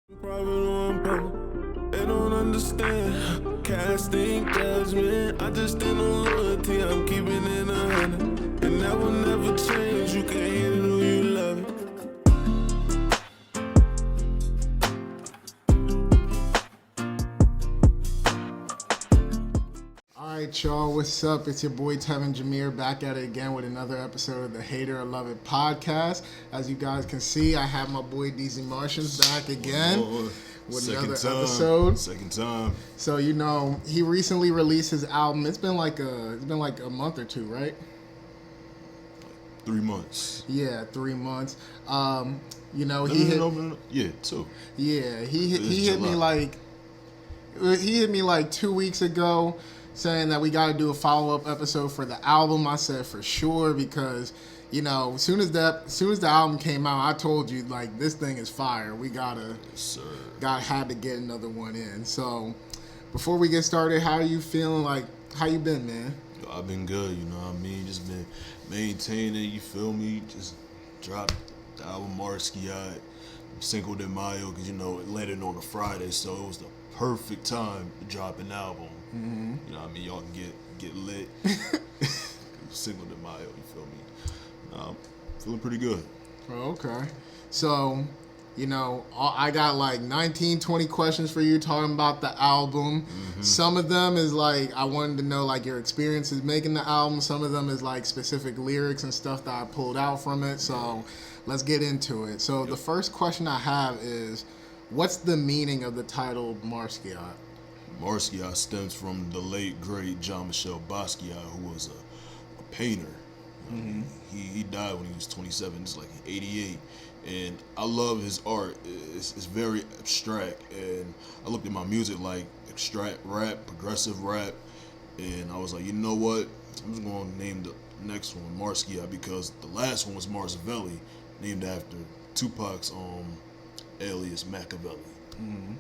They don't understand casting judgment. I just stand on loyalty. I'm keeping it 100, and that will never change. You can hate it or you love it. Alright, y'all, what's up? It's your boy Tevin Jamier back at it again with another episode of the Hater or Love It podcast. As you guys can see, I have my boy Deezy Martians back again with another episode. Second time. So you know, he recently released his album. It's been like a month or two, right? 3 months. Yeah, 3 months. You know, Yeah, 2. Yeah, he hit me like 2 weeks ago, saying that we got to do a follow-up episode for the album. I said for sure, because you know, as soon as the album came out, I told you like this thing is fire. We had to get another one in. So before we get started, how are you feeling? Like, how you been, man? I've been good, you know what I mean? Just been maintaining, you feel me? Just dropped the album Marsquiat, Cinco de Mayo, because you know it landed on a Friday, so it was the perfect time to drop an album. Mm-hmm. You know what I mean? Y'all can get lit. Cinco de Mayo, you feel me? Feeling pretty good. Oh, okay. So, you know, I got like 19, 20 questions for you talking about the album. Mm-hmm. Some of them is like, I wanted to know like your experiences making the album. Some of them is like specific lyrics and stuff that I pulled out from it. So let's get into it. So the first question I have is, what's the meaning of the title Marsquiat? Marsquiat stems from the late, great Jean-Michel Basquiat, who was a painter. Mm-hmm. He died when he was 27, it's like 88. And I love his art. It's very abstract. And I looked at my music like abstract rap, progressive rap. And I was like, you know what? I'm just going to name the next one Marsquiat, because the last one was Marsvelli, named after Tupac's alias Machiavelli. Mm-hmm.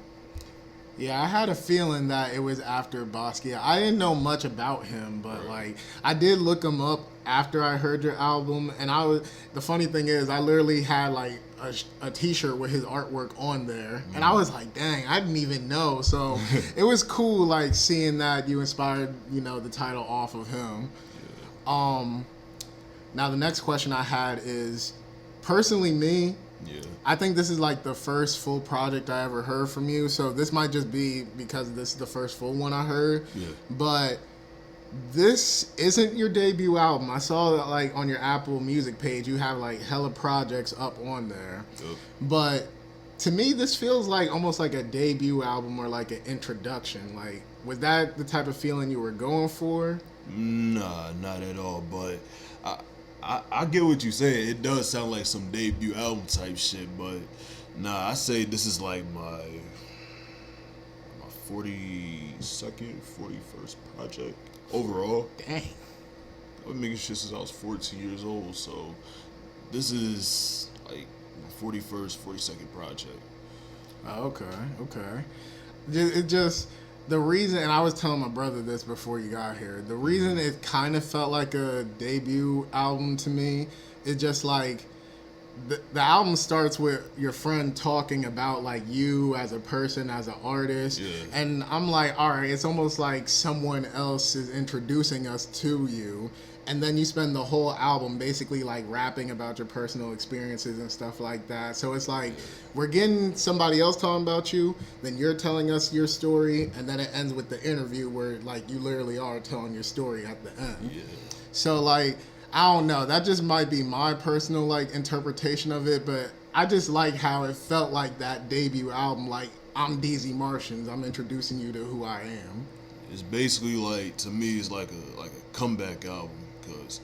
Yeah, I had a feeling that it was after Basquiat. I didn't know much about him, but like I did look him up after I heard your album, and the funny thing is I literally had like a t-shirt with his artwork on there, and I was like, dang, I didn't even know. So it was cool like seeing that you inspired, you know, the title off of him. Yeah. Now the next question I had is, personally me, I think this is like the first full project I ever heard from you, so this might just be because this is the first full one I heard. Yeah. But this isn't your debut album. I saw that like on your Apple Music page you have like hella projects up on there. Yep. But to me this feels like almost like a debut album or like an introduction. Like, was that the type of feeling you were going for? Nah, not at all, but I get what you say. It does sound like some debut album type shit, but nah, I say this is like my 42nd, 41st project overall. Dang. I've been making shit since I was 14 years old, so this is like my 41st, 42nd project. Okay. It just, the reason, and I was telling my brother this before you got here, the reason it kind of felt like a debut album to me is just like the album starts with your friend talking about like you as a person, as an artist, and I'm like, all right, it's almost like someone else is introducing us to you. And then you spend the whole album basically like rapping about your personal experiences and stuff like that. So it's like we're getting somebody else talking about you, then you're telling us your story, and then it ends with the interview where like you literally are telling your story at the end. Yeah. So like, I don't know, that just might be my personal like interpretation of it, but I just like how it felt like that debut album, like I'm Deezy Martians, I'm introducing you to who I am. It's basically like, to me, it's like a comeback album. Because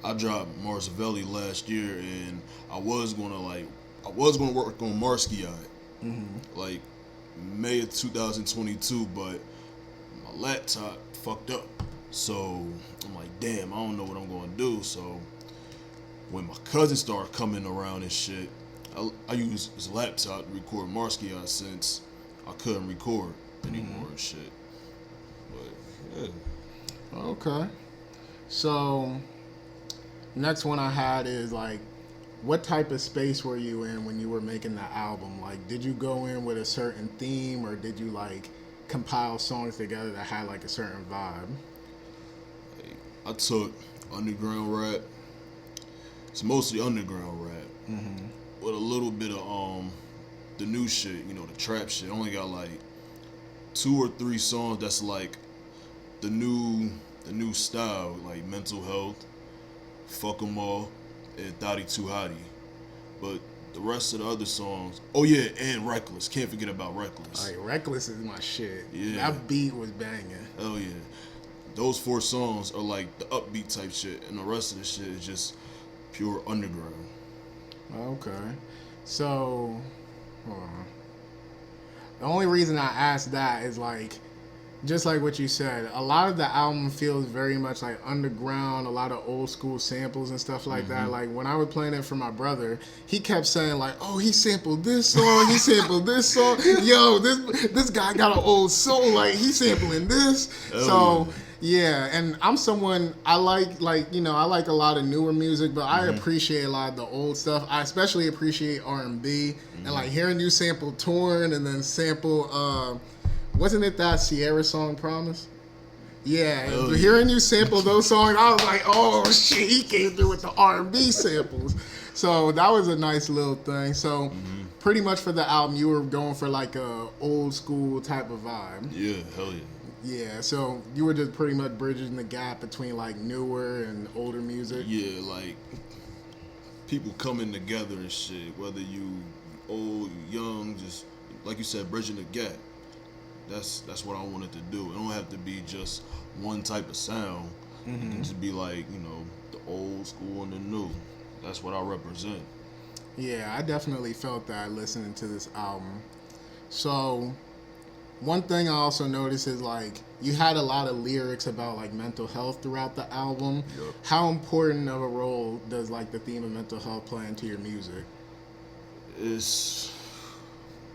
I dropped Marsvelli last year, and I was gonna work on Marsquiat, like May of 2022, but my laptop fucked up. So I'm like, damn, I don't know what I'm gonna do. So when my cousin started coming around and shit, I used his laptop to record Marsquiat since I couldn't record anymore and shit. But yeah. Okay. So, next one I had is like, what type of space were you in when you were making the album? Like, did you go in with a certain theme, or did you like compile songs together that had like a certain vibe? I took underground rap. It's mostly underground rap with a little bit of the new shit, you know, the trap shit. I only got like 2 or 3 songs that's like the new style, like Mental Health, Fuck 'Em All, and Thotty Too Hottie. But the rest of the other songs, oh yeah, and Reckless. Can't forget about Reckless. Like, Reckless is my shit. Yeah. That beat was banging. Hell yeah. Those 4 songs are like the upbeat type shit, and the rest of the shit is just pure underground. Okay. So, hold on. The only reason I asked that is like, just like what you said, a lot of the album feels very much like underground, a lot of old school samples and stuff like that. Like, when I was playing it for my brother, he kept saying like, oh, he sampled this song, he sampled this song. Yo, this guy got an old soul, like, he sampling this. So yeah, and I'm someone, I like a lot of newer music, but I appreciate a lot of the old stuff. I especially appreciate R&B, and like hearing you sample Torn and then sample wasn't it that Sierra song, Promise? Yeah, hearing you sample those songs, I was like, oh shit, he came through with the R&B samples. So that was a nice little thing. So pretty much for the album, you were going for like a old school type of vibe. Yeah, hell yeah. Yeah, so you were just pretty much bridging the gap between like newer and older music. Yeah, like people coming together and shit, whether you old, young, just like you said, bridging the gap. That's what I wanted to do. It don't have to be just one type of sound. It can just be like, you know, the old school and the new. That's what I represent. Yeah, I definitely felt that listening to this album. So one thing I also noticed is like you had a lot of lyrics about like mental health throughout the album. Yep. How important of a role does like the theme of mental health play into your music?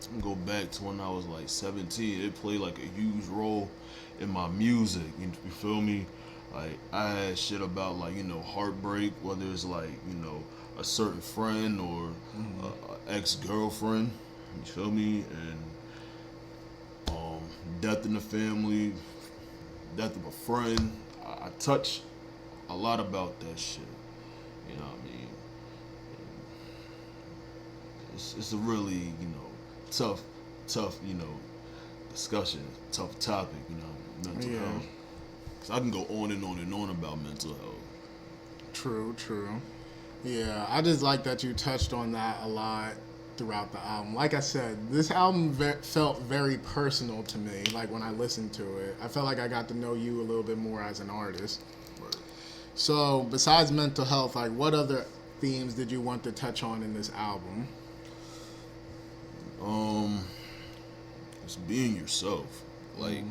I'm gonna go back to when I was like 17. It played like a huge role in my music. You feel me? Like I had shit about like, you know, heartbreak, whether it's like, you know, a certain friend or a ex-girlfriend. You feel me? And death in the family, death of a friend. I touch a lot about that shit. You know what I mean? It's a really, you know, tough, you know, discussion, tough topic, you know, mental health. Cause I can go on and on and on about mental health. True. Yeah, I just like that you touched on that a lot throughout the album. Like I said, this album felt very personal to me. Like when I listened to it, I felt like I got to know you a little bit more as an artist. Right. So besides mental health, like what other themes did you want to touch on in this album? It's being yourself. Like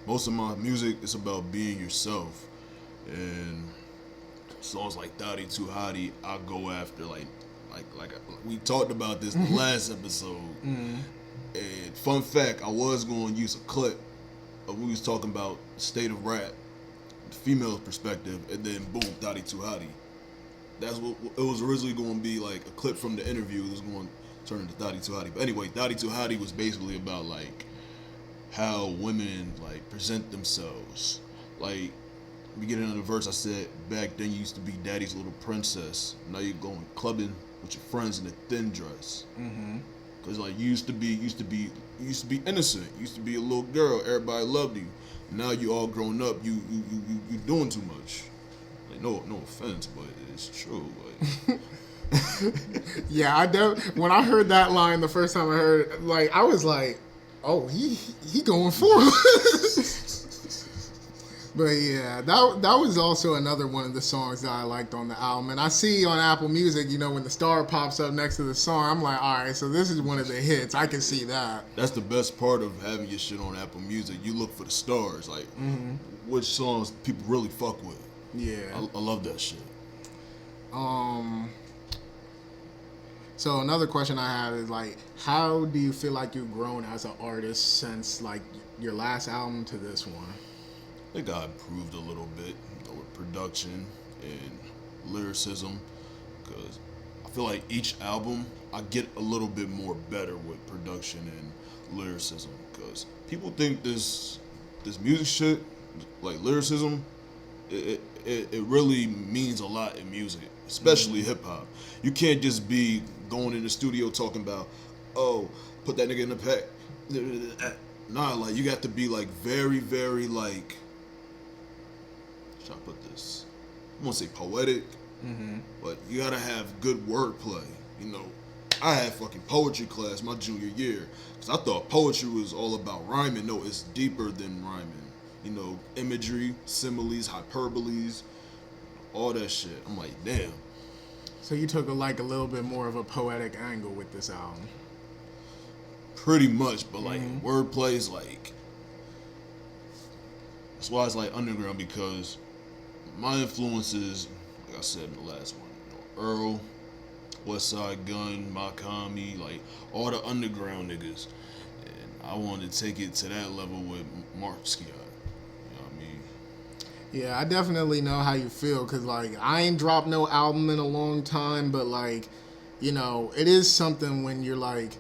most of my music is about being yourself. And songs like Thotty Too Hottie, I go after like we talked about this in the last episode. And fun fact, I was going to use a clip of we was talking about state of rap, the female perspective, and then boom, Thotty Too Hottie. That's what it was originally going to be, like a clip from the interview. It was going to turn into Thotty Too Hottie. But anyway, Thotty Too Hottie was basically about like how women like present themselves. Like beginning of the verse, I said back then you used to be daddy's little princess. Now you're going clubbing with your friends in a thin dress. Cause like you used to be innocent. You used to be a little girl. Everybody loved you. Now you all grown up. You doing too much. Like no offense, but it's true. Like. Yeah, when I heard that line the first time I heard it, like I was like, oh, he going for it. But yeah, that was also another one of the songs that I liked on the album. And I see on Apple Music, you know, when the star pops up next to the song, I'm like, all right, so this is one of the hits. I can see that. That's the best part of having your shit on Apple Music. You look for the stars, like which songs people really fuck with. Yeah, I love that shit. So another question I have is like, how do you feel like you've grown as an artist since like your last album to this one? I think I improved a little bit, you know, with production and lyricism, because I feel like each album I get a little bit more better with production and lyricism. Because people think this music shit, like lyricism, it really means a lot in music, especially hip hop. You can't just be going in the studio talking about, oh, put that nigga in the pack. Nah, like you got to be like very, very like, how should I put this? I won't say poetic, but you gotta have good wordplay. You know, I had fucking poetry class my junior year because I thought poetry was all about rhyming. No, it's deeper than rhyming. You know, imagery, similes, hyperboles, all that shit. I'm like, damn. So you took a little bit more of a poetic angle with this album. Pretty much, but like wordplay is like, that's why it's like underground, because my influences, like I said in the last one, you know, Earl, Westside Gun, Makami, like all the underground niggas, and I wanted to take it to that level with Marsquiat. Yeah, I definitely know how you feel, because, like, I ain't dropped no album in a long time, but, like, you know, it is something when you're, like,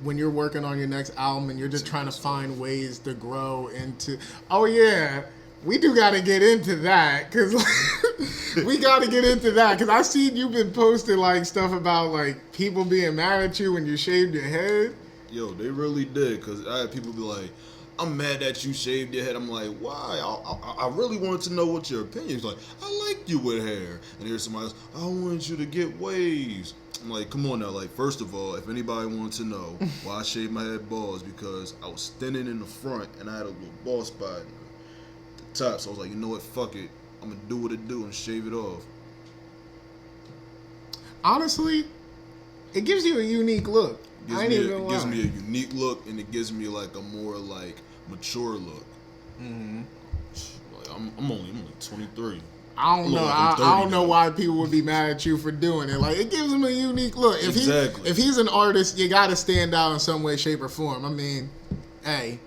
when you're working on your next album and you're just trying to find ways to grow into... Oh, yeah, we do got to get into that, because we got to get into that, because I seen you've been posting, like, stuff about, like, people being mad at you when you shaved your head. Yo, they really did, because I had people be like, I'm mad that you shaved your head. I'm like, why? I really wanted to know what your opinion is. Like, I like you with hair. And here's somebody else, I wanted you to get waves. I'm like, come on now. Like, first of all, if anybody wanted to know why I shaved my head bald, is because I was thinning in the front and I had a little bald spot in the top. So I was like, you know what? Fuck it. I'm going to do what it do and shave it off. Honestly, it gives you a unique look. It gives me a unique look, and it gives me like a more like mature look. Like I'm only 23. I don't know. I don't know why people would be mad at you for doing it. Like, it gives him a unique look. If he's an artist, you got to stand out in some way, shape, or form. I mean, hey,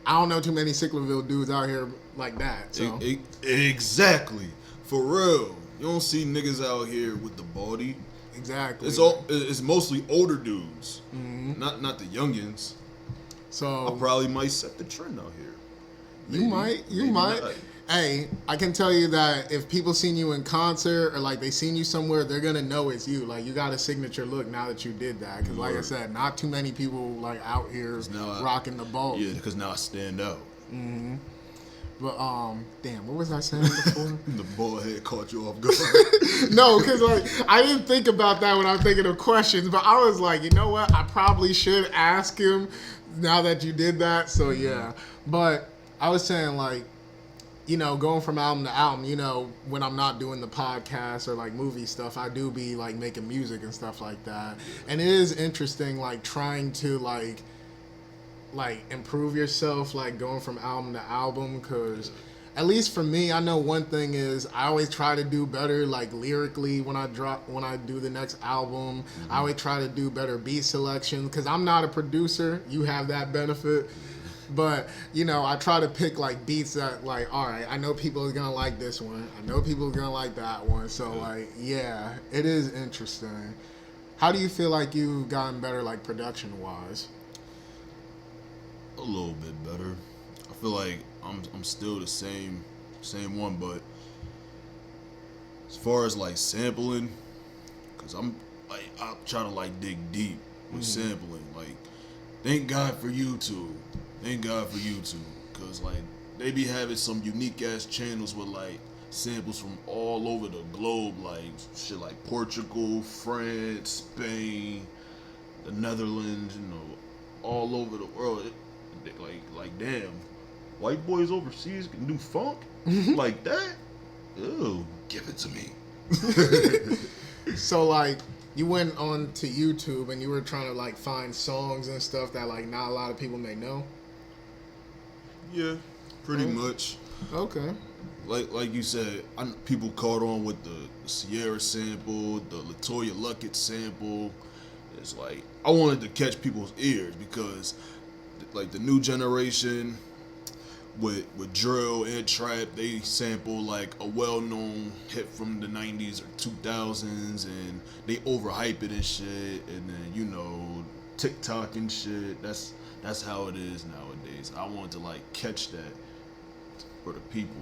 I don't know too many Sicklerville dudes out here like that. So exactly, for real. You don't see niggas out here with the body. Exactly. It's mostly older dudes, not the youngins. So I probably might set the trend out here. You might. Not. Hey, I can tell you that if people seen you in concert or like they seen you somewhere, they're gonna know it's you. Like, you got a signature look now that you did that. Because like I said, not too many people like out here rocking the ball. Yeah, because now I stand out. But damn, what was I saying before? The bald head caught you off guard. No, because like I didn't think about that when I was thinking of questions, but I was like, you know what? I probably should ask him now that you did that. So yeah, but I was saying, like, you know, going from album to album, you know, when I'm not doing the podcast or like movie stuff, I do be like making music and stuff like that, and it is interesting, like trying to like improve yourself, like going from album to album, because at least for me, I know one thing is I always try to do better like lyrically when I do the next album. I always try to do better beat selection, because I'm not a producer. You have that benefit. But, you know, I try to pick like beats that, like, all right, I know people are gonna like this one, I know people are gonna like that one, so like, yeah, it is interesting. How do you feel like you've gotten better, like, production wise? A little bit better. I feel like I'm still the same one, but as far as like sampling, because I try to like dig deep with sampling. Like, thank God for YouTube. Thank God for YouTube, because like they be having some unique ass channels with like samples from all over the globe, like shit like Portugal, France, Spain, the Netherlands, you know, all over the world. Like damn, white boys overseas can do funk like that? Ew, give it to me. So like, you went on to YouTube and you were trying to like find songs and stuff that like not a lot of people may know? Yeah, pretty much. Okay. Like you said, people caught on with the Sierra sample, the LaToya Luckett sample. It's like, I wanted to catch people's ears, because like the new generation, with drill and trap, they sample like a well-known hit from the 90s or 2000s, and they overhype it and shit, and then, you know, TikTok and shit. That's how it is nowadays. I wanted to like catch that for the people.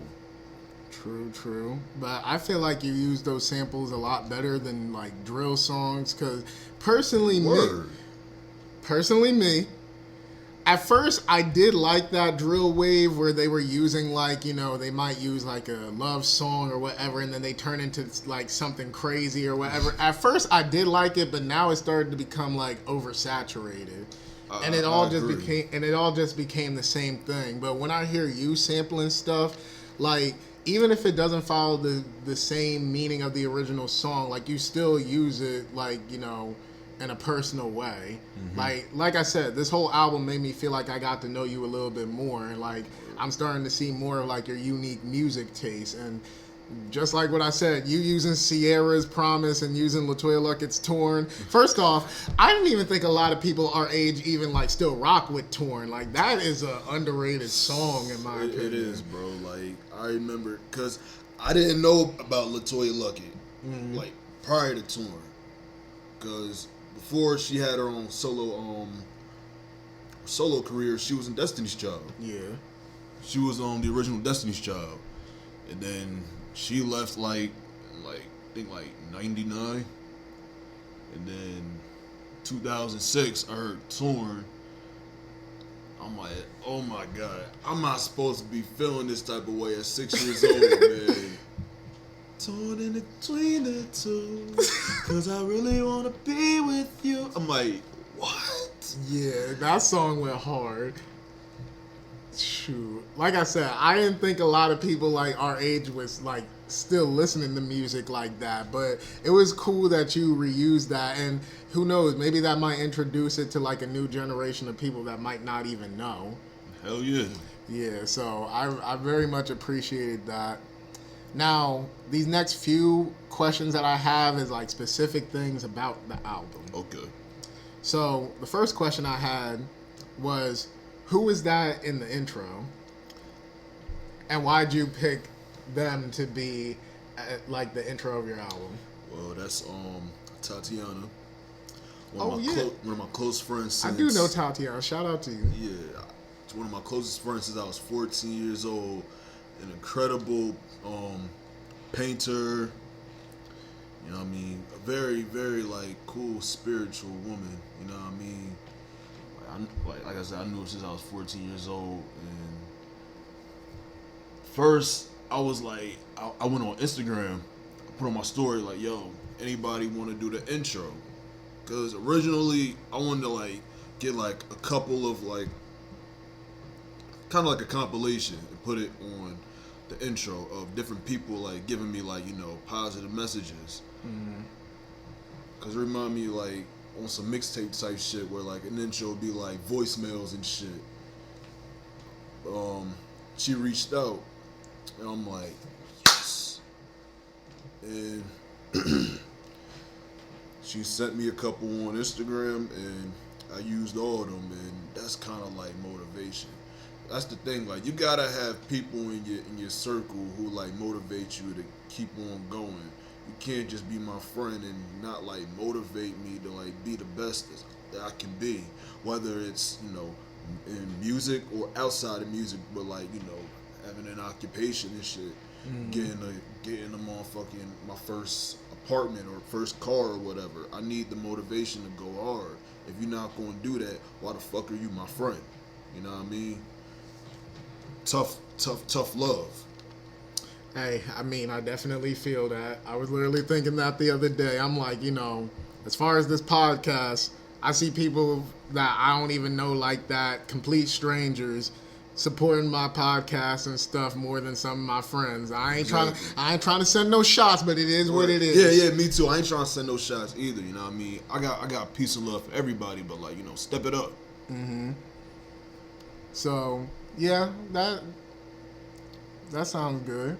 True. But I feel like you use those samples a lot better than like drill songs, because personally me, at first I did like that drill wave where they were using like, you know, they might use like a love song or whatever, and then they turn into like something crazy or whatever. At first I did like it, but now it started to become like oversaturated. And it all just became the same thing. But when I hear you sampling stuff, like, even if it doesn't follow the same meaning of the original song, like, you still use it, like, you know, in a personal way. Mm-hmm. Like I said, this whole album made me feel like I got to know you a little bit more, and like I'm starting to see more of like your unique music taste. And just like what I said, you using Sierra's Promise and using LaToya Luckett's Torn. First off, I didn't even think a lot of people our age even like still rock with Torn. Like, that is an underrated song in my opinion. It is, bro. Like, I remember, because I didn't know about LaToya Luckett like prior to Torn, because before she had her own solo career, she was in Destiny's Child. Yeah, she was on the original Destiny's Child, and then she left I think 99, and then 2006 I heard Torn. I'm like, oh my god, I'm not supposed to be feeling this type of way at 6 years old, man. Torn in between the two, cause I really wanna be with you. I'm like, what? Yeah, that song went hard. Shoot, like I said, I didn't think a lot of people like our age was like still listening to music like that, but it was cool that you reused that, and who knows, maybe that might introduce it to like a new generation of people that might not even know. Hell yeah. Yeah, so I very much appreciated that. Now, these next few questions that I have is like specific things about the album. Okay. So the first question I had was, who was that in the intro? And why'd you pick them to be like the intro of your album? Well, that's Tatiana. One of my close friends since, I do know Tatiana. Shout out to you. Yeah. It's one of my closest friends since I was 14 years old. An incredible painter. You know what I mean? A very, very like cool spiritual woman. You know what I mean? Like I said, I knew her since I was 14 years old. And first, I was like, I went on Instagram, I put on my story like, yo, anybody want to do the intro? Because originally, I wanted to like get like a couple of like, kind of like a compilation and put it on the intro of different people like giving me like, you know, positive messages. Because it reminded me like on some mixtape type shit where like an intro would be like voicemails and shit. She reached out and I'm like, yes. And she sent me a couple on Instagram and I used all of them, and that's kind of like motivation. That's the thing, like you gotta have people in your circle who like motivate you to keep on going. You can't just be my friend and not like motivate me to like be the best that I can be, whether it's, you know, in music or outside of music, but like, you know, having an occupation and shit, getting a motherfucking my first apartment or first car or whatever. I need the motivation to go hard. If you're not gonna do that, why the fuck are you my friend? You know what I mean? Tough love. Hey, I mean, I definitely feel that. I was literally thinking that the other day. I'm like, you know, as far as this podcast, I see people that I don't even know like that, complete strangers, supporting my podcast and stuff more than some of my friends. I ain't trying to send no shots, but it is what it is. Yeah, me too. I ain't trying to send no shots either. You know what I mean? I got peace and love for everybody, but like, you know, step it up. So yeah, that sounds good.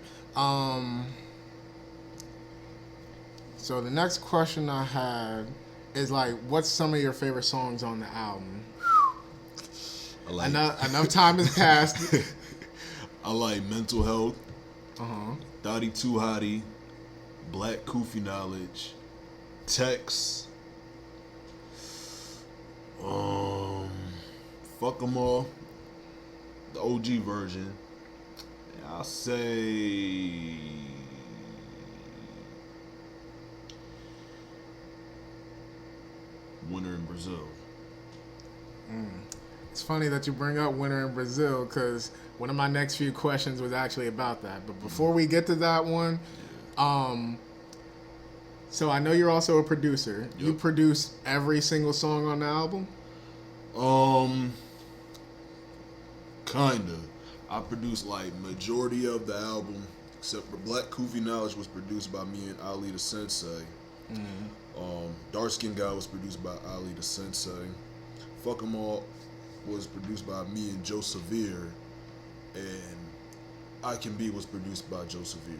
So the next question I had is like, what's some of your favorite songs on the album? Enough time has passed. I like Mental Health, Uh-huh. Thotty Too Hottie, Black Kufi Knowledge, Tex, Fuck 'em All, the OG version. And I'll say Winter in Brazil. It's funny that you bring up Winter in Brazil because one of my next few questions was actually about that. But before we get to that one, so I know you're also a producer. Yep. You produce every single song on the album? Kinda. I produced like majority of the album, except for Black Kufi Knowledge was produced by me and Ali the Sensei. Dark Skin Guy was produced by Ali the Sensei. Fuck 'em All was produced by me and Joe Severe, and I Can Be was produced by Joe Severe.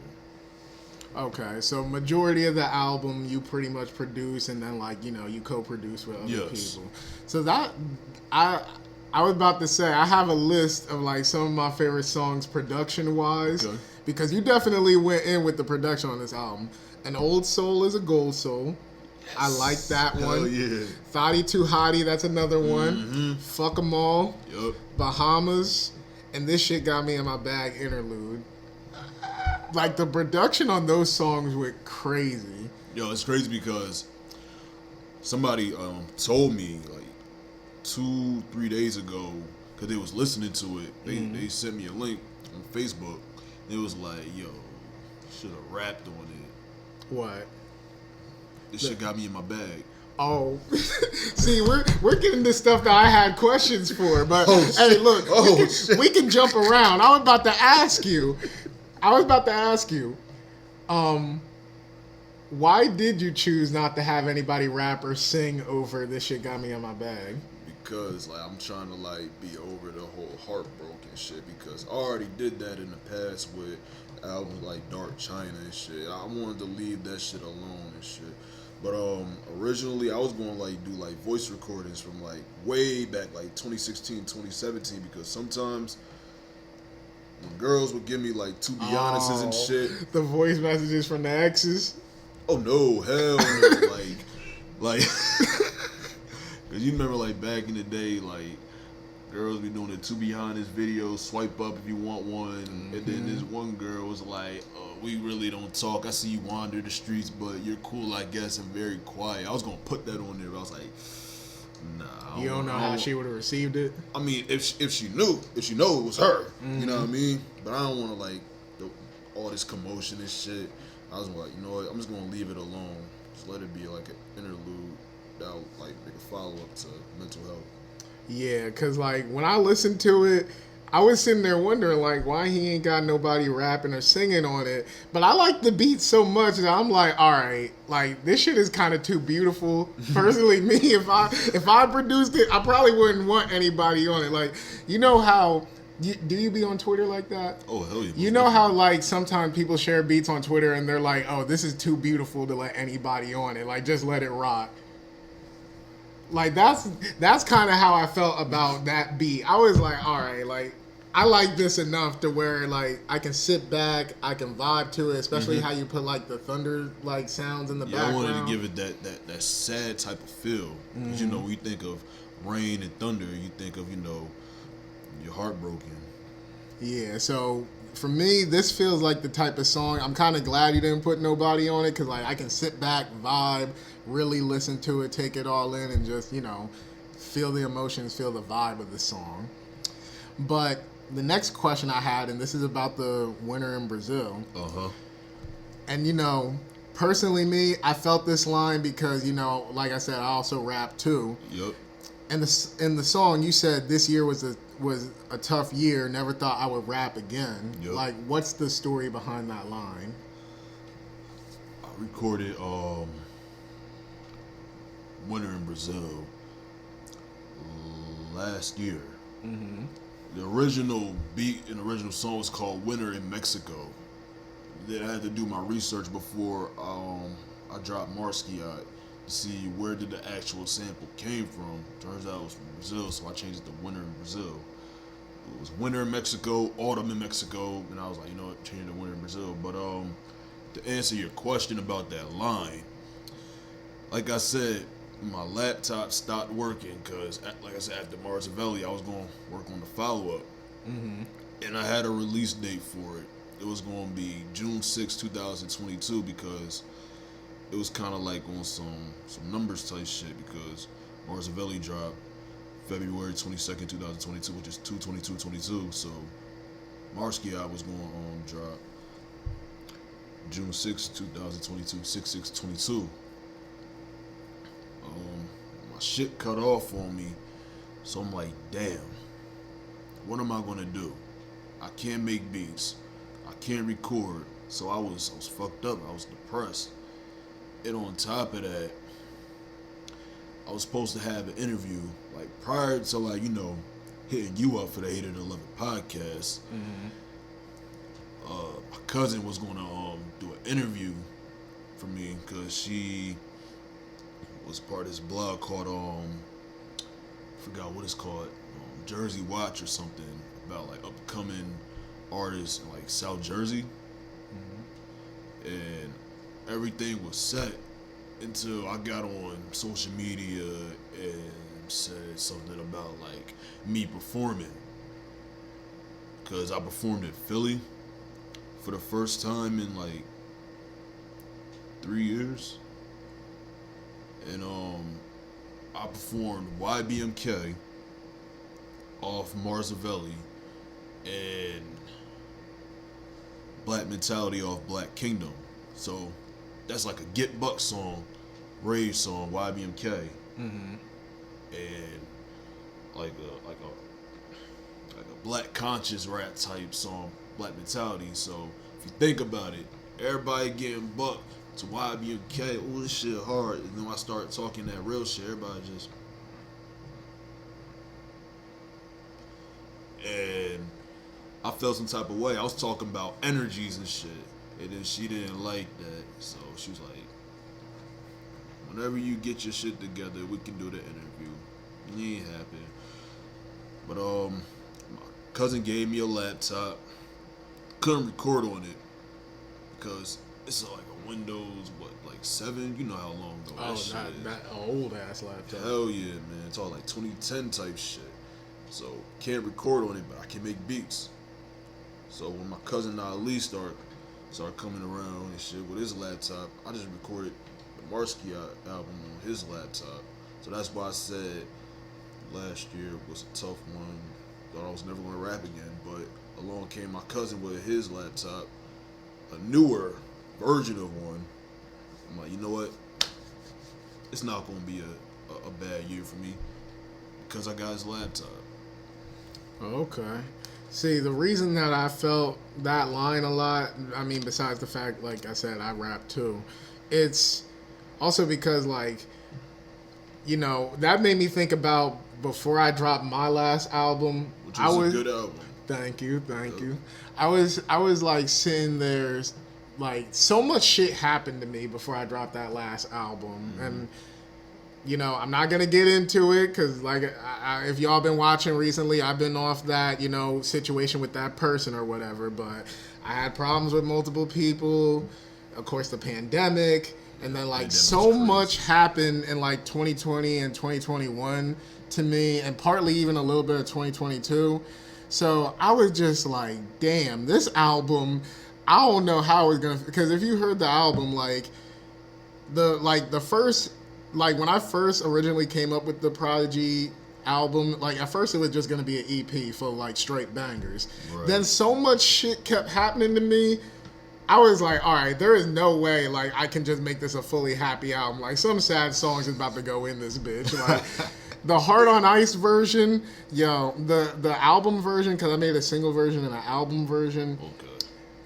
Okay, so majority of the album you pretty much produce, and then like you co-produce with other Yes. people. So that I was about to say I have a list of like some of my favorite songs production wise, Okay. because you definitely went in with the production on this album. An Old Soul is a Gold Soul. Yes. I like that Hell one. yeah. Thotty Too Hottie, that's another one. Fuck 'em All. Yup. Bahamas, and This Shit Got Me in My Bag interlude. Like the production on those songs went crazy. Yo, it's crazy because somebody told me like 2-3 days ago, because they was listening to it. They sent me a link on Facebook. It was like, yo, should have rapped on it. What? This shit got me in my bag. Oh, see, we're getting this stuff that I had questions for, but hey, look, we can jump around. I was about to ask you, why did you choose not to have anybody rap or sing over This Shit Got Me in My Bag? Because like I'm trying to like be over the whole heartbroken shit, because I already did that in the past with albums like Dark China and shit. I wanted to leave that shit alone and shit. But originally I was going to like do like voice recordings from like way back like 2016, 2017, because sometimes when girls would give me like to be honest and shit. The voice messages from the exes. Oh no, hell no. like cause you remember like back in the day, like girls be doing the to be honest videos, swipe up if you want one, and then this one girl was like, we really don't talk. I see you wander the streets, but you're cool, I guess, and very quiet. I was gonna put that on there, but I was like, nah. You don't know how she would have received it? I mean, if she knew it was her, you know what I mean? But I don't want to like all this commotion and shit. I was like, you know what? I'm just gonna leave it alone. Just let it be like an interlude that'll like make a follow up to Mental Health. Yeah, cause like when I listened to it, I was sitting there wondering like why he ain't got nobody rapping or singing on it. But I like the beat so much that I'm like, all right, like this shit is kind of too beautiful. Personally, me, if I produced it, I probably wouldn't want anybody on it. Like, you know how. Do you be on Twitter like that? Oh, hell yeah. You know how like sometimes people share beats on Twitter and they're like, oh, this is too beautiful to let anybody on it. Like, just let it rock. Like, that's kind of how I felt about that beat. I was like, all right, like, I like this enough to where, like, I can sit back, I can vibe to it, especially how you put, like, the thunder, like, sounds in the background. I wanted to give it that sad type of feel. Because, you know, when you think of rain and thunder, you think of, you know, you're heartbroken. Yeah, so for me, this feels like the type of song. I'm kind of glad you didn't put nobody on it because like I can sit back, vibe, really listen to it, take it all in, and just feel the emotions, feel the vibe of the song. But the next question I had, and this is about the winter in Brazil. And personally, me, I felt this line because like I said, I also rap too. Yep. And in the song, you said this year was a tough year. Never thought I would rap again. Yep. Like, what's the story behind that line? I recorded Winter in Brazil last year. The original beat and original song was called Winter in Mexico. Then I had to do my research before I dropped Marsquiat to see where did the actual sample came from. Turns out it was from Brazil, so I changed it to Winter in Brazil. was winter in Mexico, autumn in Mexico, and I was like, you know what, change it to winter in Brazil. But to answer your question about that line, like I said, my laptop stopped working because, like I said, after Marsavelli, I was going to work on the follow-up. Mm-hmm. And I had a release date for it. It was going to be June 6, 2022, because it was kind of like on some numbers type shit, because Marsavelli dropped February 22nd, 2022, which is 2/22/22. So Marsquiat was going to drop June 6, 2022, 6/6/22. My shit cut off on me, so I'm like, damn, what am I gonna do? I can't make beats, I can't record, so I was fucked up. I was depressed, and on top of that, I was supposed to have an interview like prior to, like, you know, hitting you up for the 8 of the 11 podcast. Mm-hmm. My cousin was gonna do an interview for me because she was part of this blog called I forgot what it's called, Jersey Watch or something, about like upcoming artists in like South Jersey. Mm-hmm. And everything was set until I got on social media and said something about like me performing, because I performed in Philly for the first time in like 3 years. And I performed YBMK off Marsavelli and Black Mentality off Black Kingdom. So that's like a Get Buck song, rave song, YBMK. Mm-hmm. And like a black conscious rap type song, Black Mentality. So if you think about it, everybody getting bucked to YBMK, oh, this shit hard. And then I start talking that real shit, everybody just. And I felt some type of way. I was talking about energies and shit. And then she didn't like that. So she was like, whenever you get your shit together, we can do the interview. It ain't happen. But my cousin gave me a laptop. Couldn't record on it because it's like a Windows, like 7? You know how long ago that shit is. That old ass laptop. Hell yeah, man. It's all like 2010 type shit. So can't record on it, but I can make beats. So when my cousin Ali started coming around and shit with his laptop, I just recorded the Marsquiat album on his laptop. So that's why I said last year was a tough one. Thought I was never gonna rap again, but along came my cousin with his laptop, a newer version of one. I'm like, you know what? It's not gonna be a bad year for me because I got his laptop. Okay. See, the reason that I felt that line a lot, I mean, besides the fact, like I said, I rap too, it's also because, like, you know, that made me think about before I dropped my last album. Which was a good album. Thank you. I was like sitting there, like, so much shit happened to me before I dropped that last album. Mm-hmm. And, you know, I'm not going to get into it because, like, if y'all been watching recently, I've been off that, you know, situation with that person or whatever. But I had problems with multiple people. Of course, the pandemic. And then, like, so much happened in, like, 2020 and 2021 to me. And partly even a little bit of 2022. So I was just like, damn, this album, I don't know how it's going to... Because if you heard the album, like, the first... Like, when I first originally came up with the Prodigy album, like, at first it was just going to be an EP full of, like, straight bangers. Right. Then so much shit kept happening to me, I was like, all right, there is no way, like, I can just make this a fully happy album. Like, some sad songs is about to go in this bitch. Like, the Heart on Ice version, yo, the album version, because I made a single version and an album version. Okay.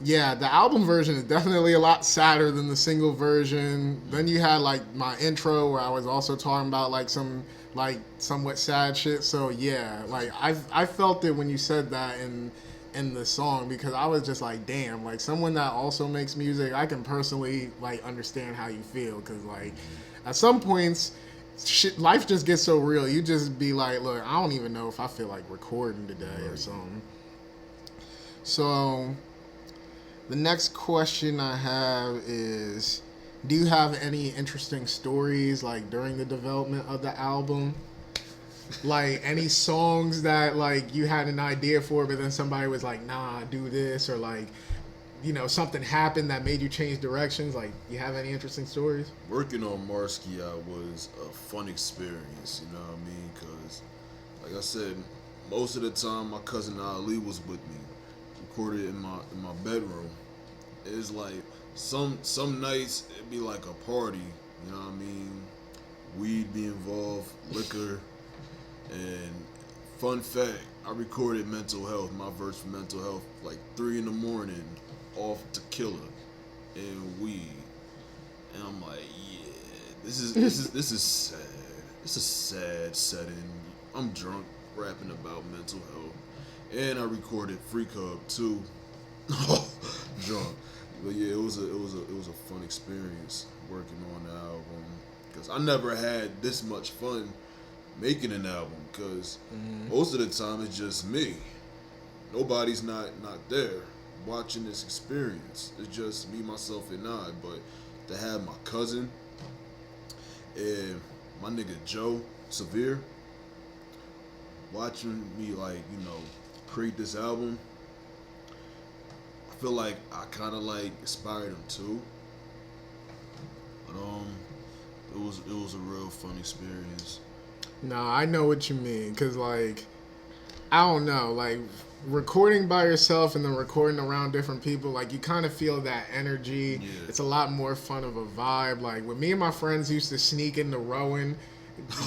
Yeah, the album version is definitely a lot sadder than the single version. Then you had, like, my intro where I was also talking about, like, some, like, somewhat sad shit. So, yeah, like, I felt it when you said that in the song, because I was just like, damn, like, someone that also makes music, I can personally, like, understand how you feel. Because, like, at some points, shit, life just gets so real. You just be like, look, I don't even know if I feel like recording today or something. So, the next question I have is, do you have any interesting stories like during the development of the album? Like any songs that like you had an idea for, but then somebody was like, nah, do this, or like, you know, something happened that made you change directions? Like, you have any interesting stories? Working on Marsquiat was a fun experience, you know what I mean? Because, like I said, most of the time my cousin Ali was with me, recorded in my bedroom. It's like some nights it'd be like a party, you know what I mean? Weed be involved, liquor, and fun fact, I recorded Mental Health, my verse for Mental Health, like 3 a.m. off tequila and weed, and I'm like, yeah, this is sad. It's a sad setting. I'm drunk rapping about mental health, and I recorded Freak Hub too, drunk. But yeah, it was a fun experience working on the album, because I never had this much fun making an album, because most of the time it's just me. Nobody's not there watching this experience. It's just me, myself, and I. But to have my cousin and my nigga Joe Severe watching me, like, you know, create this album, I feel like I kind of like inspired him too. But it was a real fun experience. Nah, I know what you mean, cause like, I don't know, like recording by yourself and then recording around different people, like you kind of feel that energy. Yeah. It's a lot more fun of a vibe. Like when me and my friends used to sneak into rowing,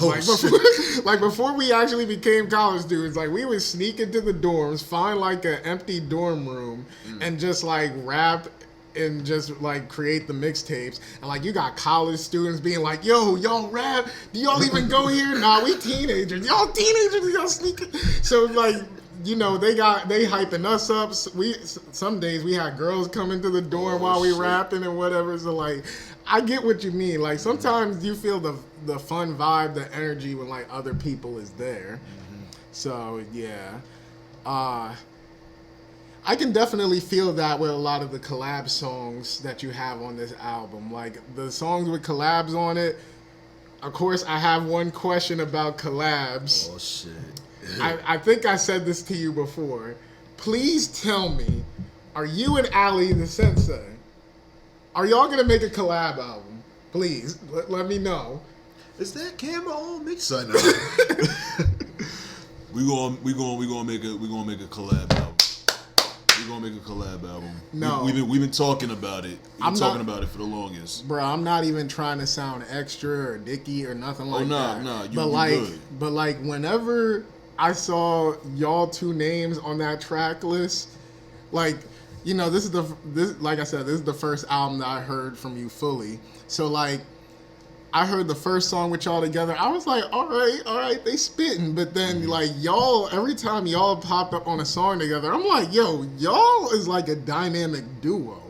like before we actually became college dudes, like we would sneak into the dorms, find like an empty dorm room, and just like rap and just like create the mixtapes. And like you got college students being like, yo, y'all rap? Do y'all even go here? Nah, we teenagers. Y'all teenagers, y'all sneaking. So like, you know, they hyping us up. Some days we had girls come into the dorm while we rapping and whatever. So like, I get what you mean. Like sometimes you feel the fun vibe, the energy when like other people is there. So yeah, I can definitely feel that with a lot of the collab songs that you have on this album. Like the songs with collabs on it. Of course, I have one question about collabs. Oh shit. I think I said this to you before. Please tell me, are you and Ali the Sensei, are y'all gonna make a collab album? Please, let me know. Is that camera on me? Son, we gonna make a collab album. We're gonna make a collab album. No, we've been talking about it. We've been talking about it for the longest. Bro, I'm not even trying to sound extra or dicky or nothing like that. Nah, but like whenever I saw y'all two names on that track list, like, you know, this like I said, this is the first album that I heard from you fully. So like, I heard the first song with y'all together. I was like, all right, they spitting. But then like y'all, every time y'all popped up on a song together, I'm like, yo, y'all is like a dynamic duo.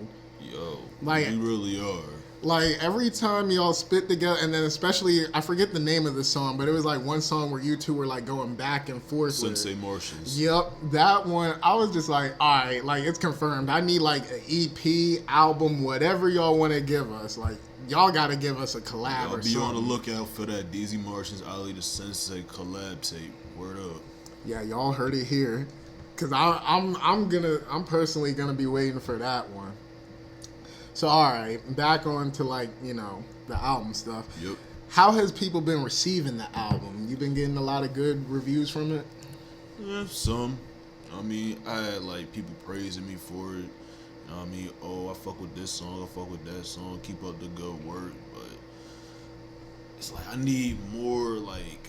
Yo, like you really are. Like every time y'all spit together, and then especially, I forget the name of the song, but it was like one song where you two were like going back and forth. Sensei Martians. Yep, that one. I was just like, all right, like it's confirmed. I need like an EP, album, whatever y'all want to give us. Like y'all got to give us a collab or something. Be on the lookout for that Deezy Martians, Ali the Sensei collab tape. Word up. Yeah, y'all heard it here, cause I'm personally gonna be waiting for that one. So, all right, back on to, like, you know, the album stuff. Yep. How has people been receiving the album? You been getting a lot of good reviews from it? Yeah, some. I mean, I had, like, people praising me for it. You know what I mean? Oh, I fuck with this song, I fuck with that song, keep up the good work. But it's like I need more, like,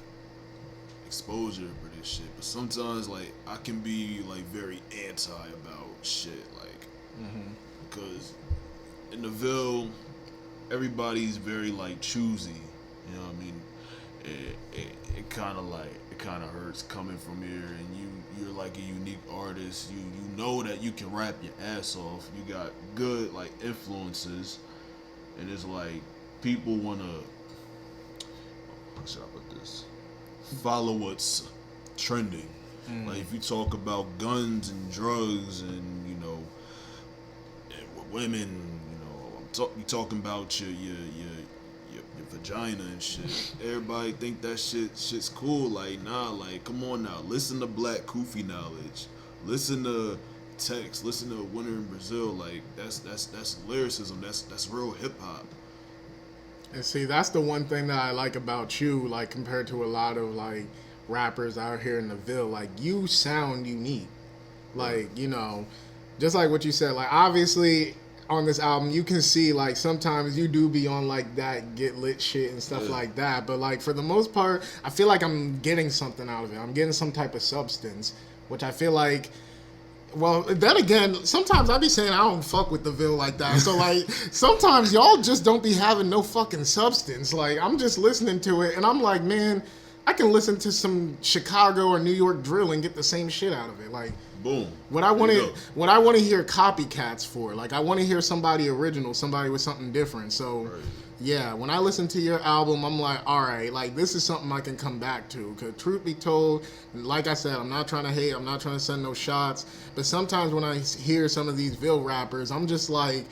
exposure for this shit. But sometimes, like, I can be, like, very anti about shit, like, because in the Ville, everybody's very like choosy, you know what I mean? It kind of hurts coming from here, and you're like a unique artist. You know that you can rap your ass off. You got good like influences, and it's like people wanna. how should I put this? Follow what's trending. Like if you talk about guns and drugs and and women, you talking about your vagina and shit. Everybody think that shit's cool. Like nah, like come on now. Listen to Black Kufi knowledge. Listen to Text. Listen to Winter in Brazil. Like that's lyricism. That's real hip hop. And see, that's the one thing that I like about you, like compared to a lot of like rappers out here in the Ville. Like you sound unique. Like, just like what you said, like obviously on this album you can see like sometimes you do be on like that get lit shit and stuff like that. But like for the most part, I feel like I'm getting something out of it. I'm getting some type of substance, which I feel like well, then again, sometimes I be saying I don't fuck with the Ville like that. So, like, sometimes y'all just don't be having no fucking substance. Like, I'm just listening to it, and I'm like, man, I can listen to some Chicago or New York drill and get the same shit out of it. Like, boom. What I want to hear copycats for. Like, I want to hear somebody original, somebody with something different. So, yeah, when I listen to your album, I'm like, all right, like, this is something I can come back to. Because truth be told, like I said, I'm not trying to hate, I'm not trying to send no shots. But sometimes when I hear some of these Ville rappers, I'm just like,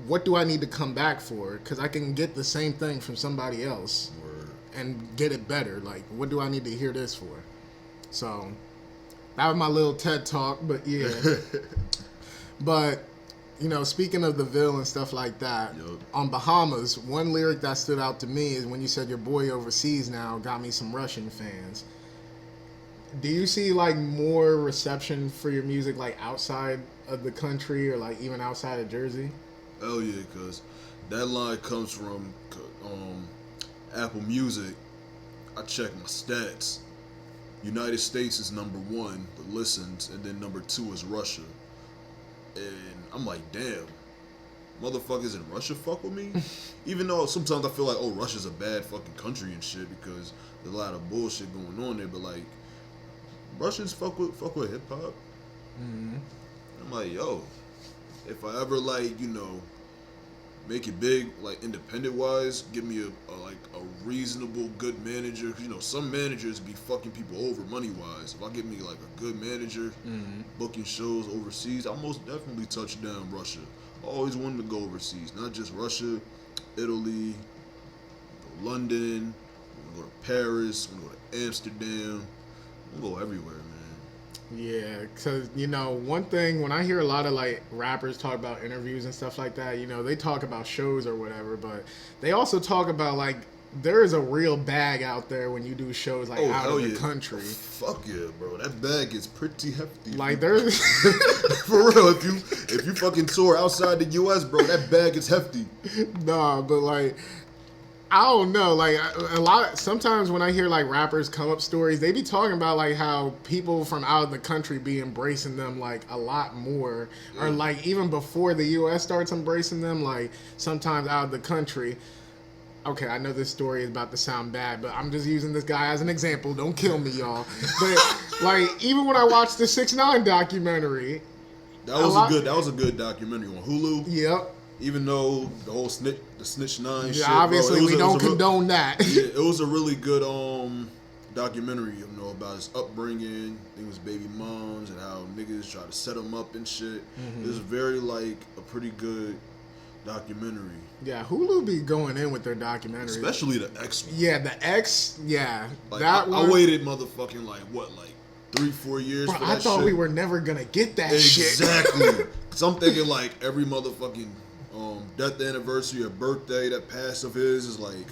what do I need to come back for? Because I can get the same thing from somebody else and get it better. Like, what do I need to hear this for? So, that was my little TED talk, but yeah. But, speaking of the Ville and stuff like that, on Bahamas, one lyric that stood out to me is when you said your boy overseas now got me some Russian fans. Do you see, like, more reception for your music, like, outside of the country or, like, even outside of Jersey? Hell yeah, because that line comes from Apple Music. I check my stats. United States is number 1, the listens, and then number 2 is Russia. And I'm like, damn, motherfuckers in Russia fuck with me? Even though sometimes I feel like, oh, Russia's a bad fucking country and shit because there's a lot of bullshit going on there, but like, Russians fuck with hip hop. Mm-hmm. I'm like, yo, if I ever like, make it big, like independent wise, give me a reasonable good manager. Cause some managers be fucking people over money wise. If I get me like a good manager, booking shows overseas, I'll most definitely touch down Russia. I always wanted to go overseas, not just Russia, Italy, London, I go to Paris, I go to Amsterdam, I go everywhere, man. Yeah, because, one thing, when I hear a lot of, like, rappers talk about interviews and stuff like that, they talk about shows or whatever, but they also talk about, like, there is a real bag out there when you do shows, like, out of the country. Fuck yeah, bro. That bag is pretty hefty. Like, there's... For real, if you fucking tour outside the U.S., bro, that bag is hefty. Nah, but, like... I don't know, like sometimes when I hear like rappers come up stories, they be talking about like how people from out of the country be embracing them like a lot more, or like even before the U.S. starts embracing them, like sometimes out of the country. Okay, I know this story is about to sound bad, but I'm just using this guy as an example. Don't kill me, y'all. But like even when I watched the 6ix9ine documentary, that was a good documentary on Hulu. Yep. Even though the whole Snitch 9 shit, obviously bro, we don't condone that. Yeah, it was a really good documentary, about his upbringing, I think it was baby moms and how niggas try to set him up and shit. It was very like a pretty good documentary. Yeah, Hulu be going in with their documentaries, especially the X one. Yeah, the X. Yeah, like, that one. I waited motherfucking 3-4 years bro, for that I thought shit. we were never gonna get that shit. Exactly. So I'm thinking like every motherfucking death anniversary or birthday that passed of his is like,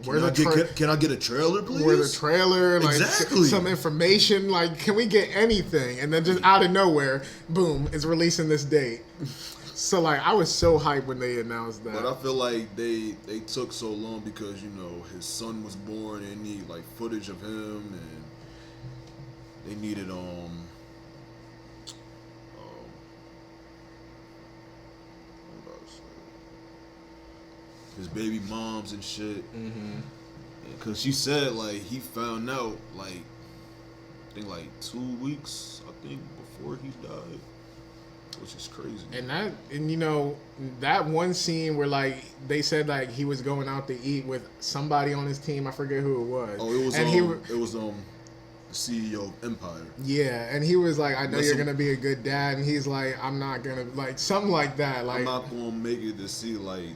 can I get a trailer, please? Where's the trailer? Like exactly. Some information. Like, can we get anything? And then just out of nowhere, boom, it's releasing this date. So like, I was so hyped when they announced that. But I feel like they took so long because his son was born and they need like footage of him, and they needed his baby moms and shit. Cause she said like he found out like I think like 2 weeks before he died. which is crazy. And you know, that one scene where like they said like he was going out to eat with somebody on his team. I forget who it was. Oh, it was and it was the CEO of Empire. Yeah, and he was like, I know you're gonna be a good dad, and he's like, I'm not gonna, like, something like that. Like, I'm not gonna make it to see like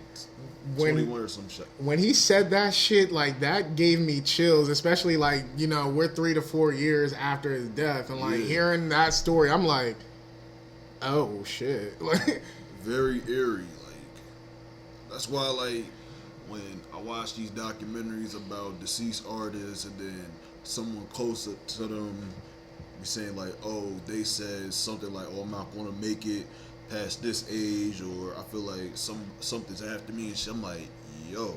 when 21 or some shit. When he said that shit, like, that gave me chills, especially like, you know, we're 3 to 4 years after his death, and like hearing that story, I'm like, oh shit, like very eerie. Like that's why like when I watch these documentaries about deceased artists and then someone closer to them be saying like, oh, they said something like, oh, I'm not gonna make it past this age, or I feel like something's after me and shit. I'm like, yo.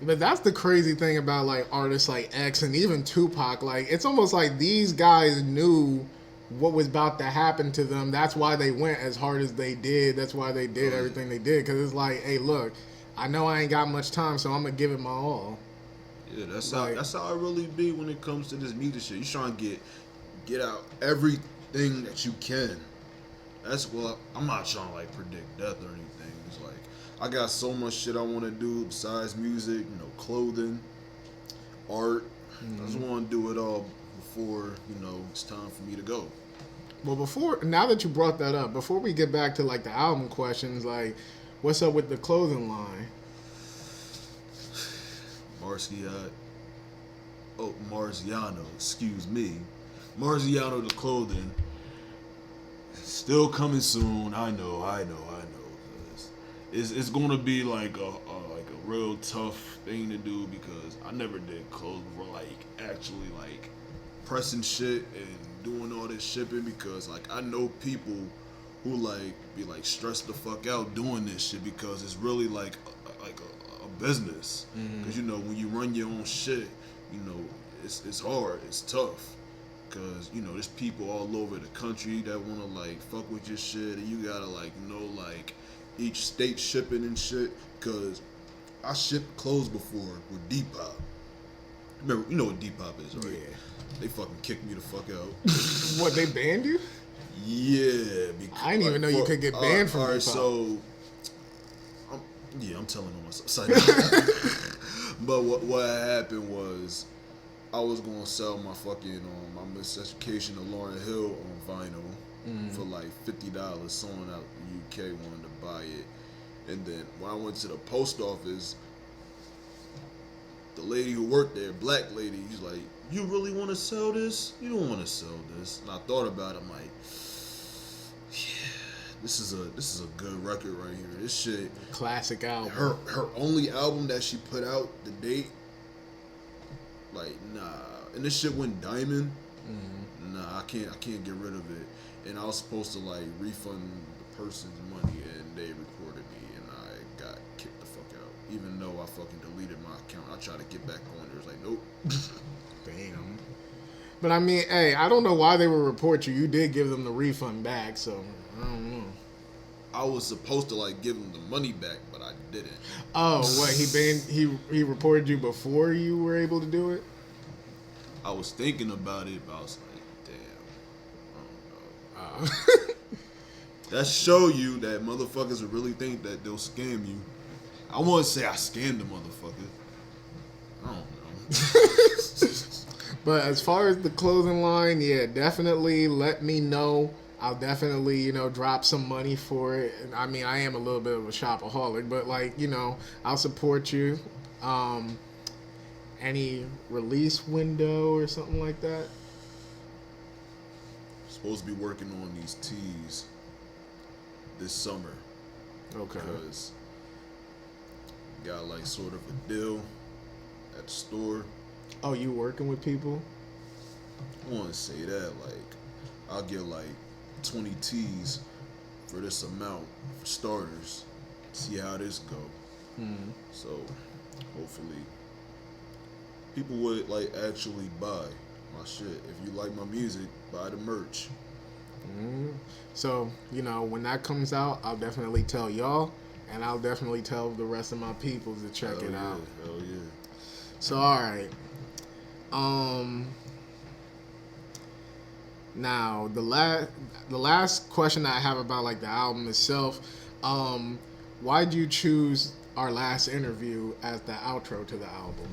But that's the crazy thing about like artists like X and even Tupac. Like, it's almost like these guys knew what was about to happen to them. That's why they went as hard as they did. That's why they did everything they did. Because it's like, hey, look, I know I ain't got much time, so I'm gonna give it my all. Yeah, that's how I really be when it comes to this music shit. You trying to get out everything that you can. That's what I'm not trying to like predict death or anything. It's like I got so much shit I want to do besides music, you know, clothing, art. I just want to do it all before, you know, it's time for me to go. Well, now that you brought that up, before we get back to like the album questions, like, what's up with the clothing line? Marziano, excuse me. Marziano the clothing. Still coming soon. I know. It's gonna be like a real tough thing to do because I never did clothes before, like actually like pressing shit and doing all this shipping, because like I know people who like be like stressed the fuck out doing this shit because it's really like a business. Because you know when you run your own shit, you know it's hard, it's tough. Cause you know there's people all over the country that wanna like fuck with your shit, and you gotta like know like each state shipping and shit. Cause I shipped clothes before with Depop. Remember, you know what Depop is, right? Yeah. They fucking kicked me the fuck out. What, they banned you? Yeah. Because, I didn't even know you could get banned from Depop. So I'm telling on myself. But what happened was, I was gonna sell my fucking my Miseducation of Lauryn Hill on vinyl for like $50. Someone out in the UK wanted to buy it, and then when I went to the post office, the lady who worked there, black lady, she's like, "You really want to sell this? You don't want to sell this." And I thought about it. I'm like, yeah, this is a good record right here. This shit, classic album. Her only album that she put out to date. Like, nah, and this shit went diamond. Nah, I can't get rid of it. And I was supposed to like refund the person's money, and they reported me, and I got kicked the fuck out. Even though I fucking deleted my account, I tried to get back on there. It's like, nope. Damn. But I mean, hey, I don't know why they would report you. You did give them the refund back, so I don't know. I was supposed to like give him the money back, but I didn't. Oh, what, he reported you before you were able to do it? I was thinking about it, but I was like, damn, I don't know. That show you that motherfuckers would really think that they'll scam you. I want to say I scammed the motherfucker. I don't know. But as far as the clothing line, yeah, definitely let me know. I'll definitely, you know, drop some money for it. I mean, I am a little bit of a shopaholic, but like, you know, I'll support you. Any release window or something like that? Supposed to be working on these teas this summer. Okay. Because got like sort of a deal at the store. Oh, you working with people? I want to say that, like, I'll get like 20 teas for this amount for starters. See how this go. So hopefully people would like actually buy my shit. If you like my music, buy the merch. So, you know, when that comes out, I'll definitely tell y'all, and I'll definitely tell the rest of my people to check it out. Hell yeah. So, all right. Now, the last question that I have about like the album itself, why'd you choose our last interview as the outro to the album?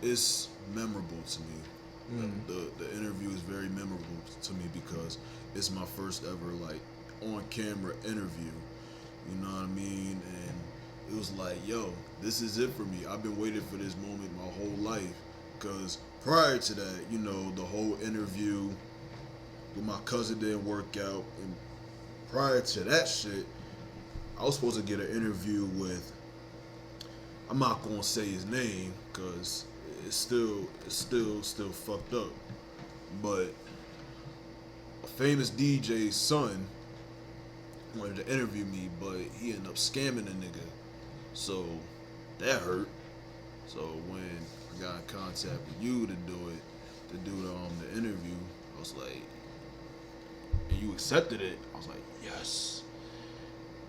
It's memorable to me. The interview is very memorable to me because it's my first ever like on camera interview. You know what I mean? And it was like, yo, this is it for me. I've been waiting for this moment my whole life. Because prior to that, you know, the whole interview with my cousin didn't work out. And prior to that shit, I was supposed to get an interview with, I'm not gonna say his name because it's still fucked up. But a famous DJ's son wanted to interview me, but he ended up scamming a nigga. So that hurt. So when I got in contact with you to do the interview, I was like, and you accepted it. I was like, yes.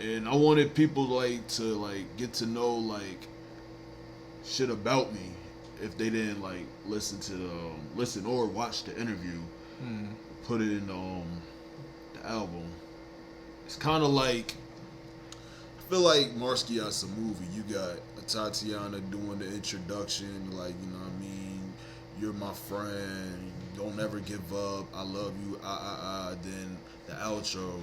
And I wanted people like to like get to know like shit about me if they didn't like listen or watch the interview. Put it in the album. It's kind of like, I feel like Marsquiat's a movie. You got Tatiana doing the introduction, like, you know what I mean? You're my friend. Don't ever give up. I love you. Then the outro,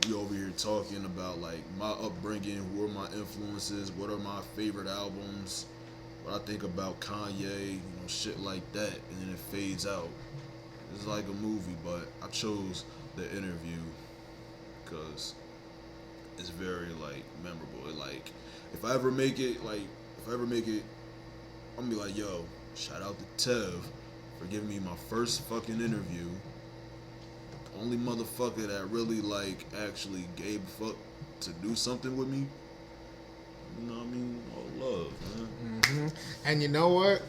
we over here talking about like my upbringing, who are my influences, what are my favorite albums, what I think about Kanye, you know, shit like that, and then it fades out. It's like a movie, but I chose the interview because it's very like memorable. Like if I ever make it, I'm gonna be like, yo, shout out to Tev for giving me my first fucking interview. Only motherfucker that really like actually gave a fuck to do something with me. You know what I mean? All love, man. Mm-hmm. And you know what?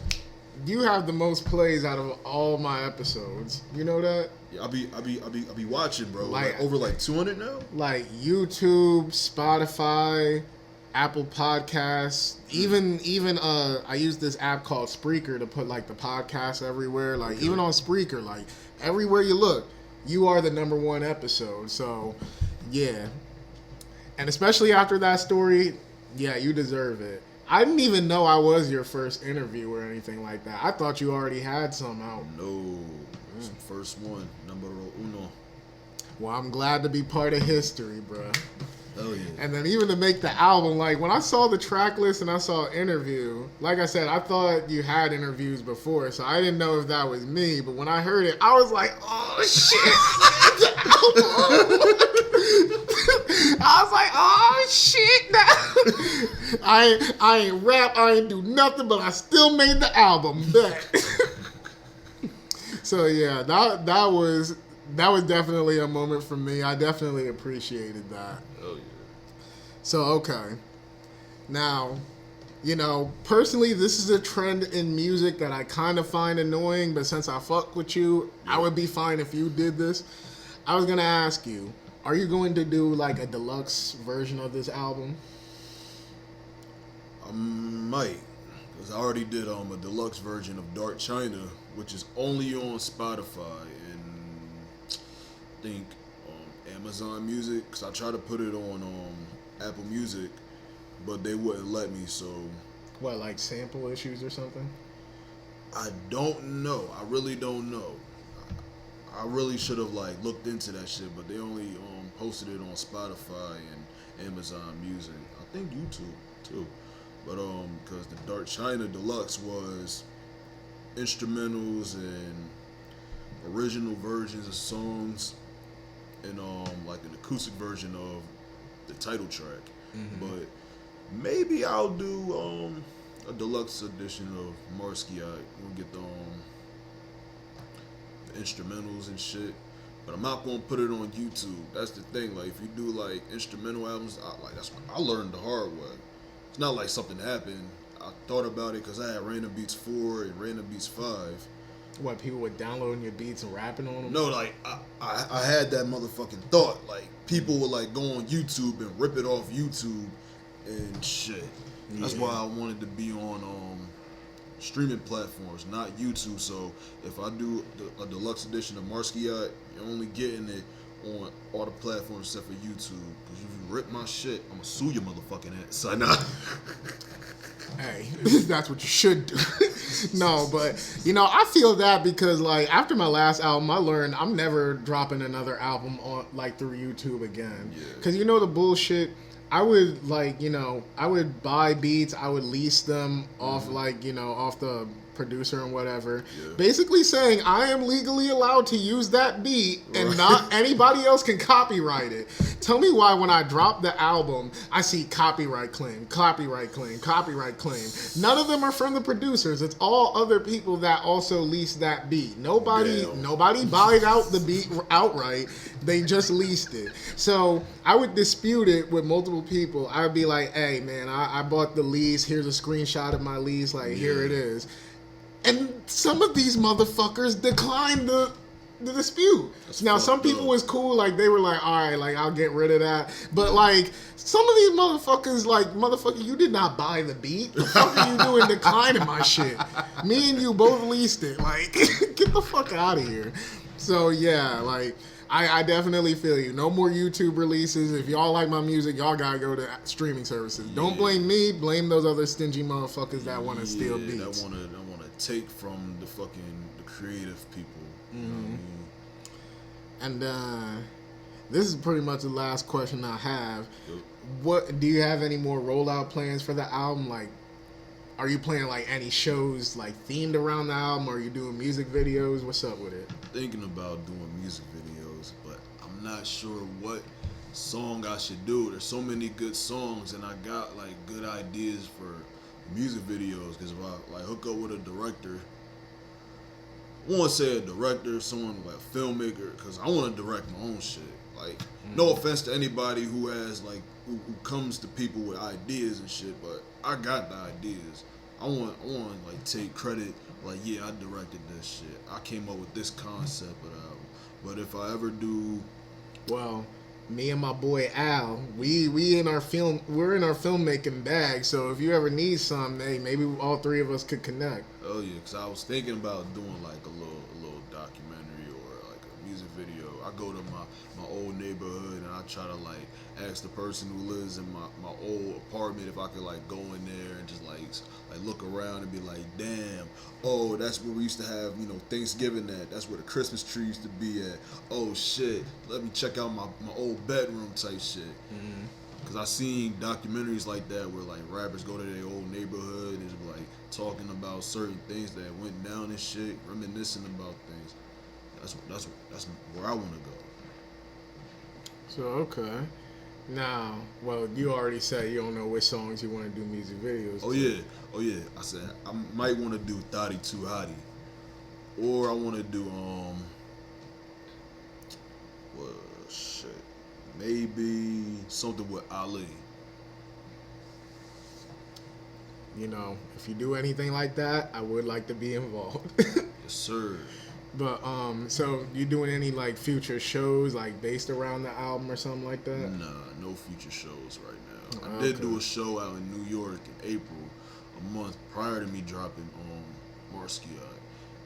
You have the most plays out of all my episodes. You know that? Yeah, I be watching, bro. Like over like 200 now. Like YouTube, Spotify, Apple Podcasts, even I use this app called Spreaker to put like the podcasts everywhere. Like even on Spreaker, like everywhere you look, you are the number one episode. So yeah, and especially after that story, yeah, you deserve it. I didn't even know I was your first interview or anything like that. I thought you already had some out. No, it's the first one, numero uno. Well, I'm glad to be part of history, bro. Hell yeah. And then even to make the album, like when I saw the track list and I saw interview, like I said, I thought you had interviews before, so I didn't know if that was me. But when I heard it, I was like, oh shit. I was like, oh shit. I ain't rap, I ain't do nothing, but I still made the album. So yeah, that was definitely a moment for me. I definitely appreciated that. Oh yeah. So okay. Now, you know, personally, this is a trend in music that I kind of find annoying, but since I fuck with you, I would be fine if you did this. I was gonna ask you, are you going to do like a deluxe version of this album? I might, because I already did a deluxe version of Dark China, which is only on Spotify and I think Amazon Music, because I tried to put it on Apple Music, but they wouldn't let me, so... What, like sample issues or something? I don't know. I really don't know. I really should have like looked into that shit, but they only posted it on Spotify and Amazon Music. I think YouTube too. But because the Dark China Deluxe was instrumentals and original versions of songs and like an acoustic version of the title track. Mm-hmm. But maybe I'll do a deluxe edition of Marsquiat. We'll get the instrumentals and shit. But I'm not gonna put it on YouTube. That's the thing. Like if you do like instrumental albums, that's what I learned the hard way. It's not like something happened. I thought about it because I had Random Beats 4 and Random Beats 5. What, people were downloading your beats and rapping on them? No, like I had that motherfucking thought. Like people would like go on YouTube and rip it off YouTube and shit. Yeah. That's why I wanted to be on streaming platforms, not YouTube. So if I do a deluxe edition of Marsquiat, you're only getting it on all the platforms except for YouTube. Because if you rip my shit, I'm gonna sue your motherfucking ass. So nah. Hey, that's what you should do. No, but I feel that because like after my last album, I learned I'm never dropping another album on like through YouTube again. Yeah. Because the bullshit. I would I would buy beats, I would lease them off off the producer and whatever. Yeah. Basically saying I am legally allowed to use that beat and not anybody else can copyright it. Tell me why when I drop the album, I see copyright claim, copyright claim, copyright claim. None of them are from the producers. It's all other people that also leased that beat. Nobody buyed out the beat outright. They just leased it. So I would dispute it with multiple people. I would be like, hey man, I bought the lease. Here's a screenshot of my lease. Like, here it is. And some of these motherfuckers declined the dispute. Now, some people was cool, like they were like, all right, like I'll get rid of that. But like some of these motherfuckers, like motherfucker, you did not buy the beat. The fuck are you doing declining my shit? Me and you both leased it. Like, get the fuck out of here. So yeah, like I definitely feel you. No more YouTube releases. If y'all like my music, y'all gotta go to streaming services. Yeah. Don't blame me. Blame those other stingy motherfuckers that want to steal beats. That wanna take from the creative people. Mm-hmm. You know what I mean? And this is pretty much the last question I have. Yep. What do you have any more rollout plans for the album? Like, are you playing like any shows like themed around the album? Or are you doing music videos? What's up with it? Thinking about doing music videos, but I'm not sure what song I should do. There's so many good songs, and I got like good ideas for music videos. Because if I like hook up with a director, I want to say a director, someone like a filmmaker, because I want to direct my own shit. Like, no offense to anybody who has like who comes to people with ideas and shit, but I got the ideas. I want like take credit. Like, yeah, I directed this shit. I came up with this concept of the album. But if I ever do, well, me and my boy Al, we're in our filmmaking bag. So if you ever need something, hey, maybe all three of us could connect. Oh yeah, because I was thinking about doing like a little documentary or like a music video. I go to my old neighborhood and I try to like ask the person who lives in my old apartment if I could like go in there and just like look around and be like, damn, oh, that's where we used to have, Thanksgiving at. That's where the Christmas tree used to be at. Oh shit, let me check out my old bedroom type shit. Mm-hmm. Cause I seen documentaries like that where like rappers go to their old neighborhood and just like talking about certain things that went down and shit, reminiscing about things. That's where I want to go. So okay. Now, well, you already said you don't know which songs you want to do music videos to. Oh yeah. I said I might want to do Thotty Too Hotty, or I want to do maybe something with Ali. If you do anything like that, I would like to be involved. Yes, sir. But so you doing any like future shows like based around the album or something like that? Nah, no future shows right now. I did do a show out in New York in April, a month prior to me dropping Marsquiat,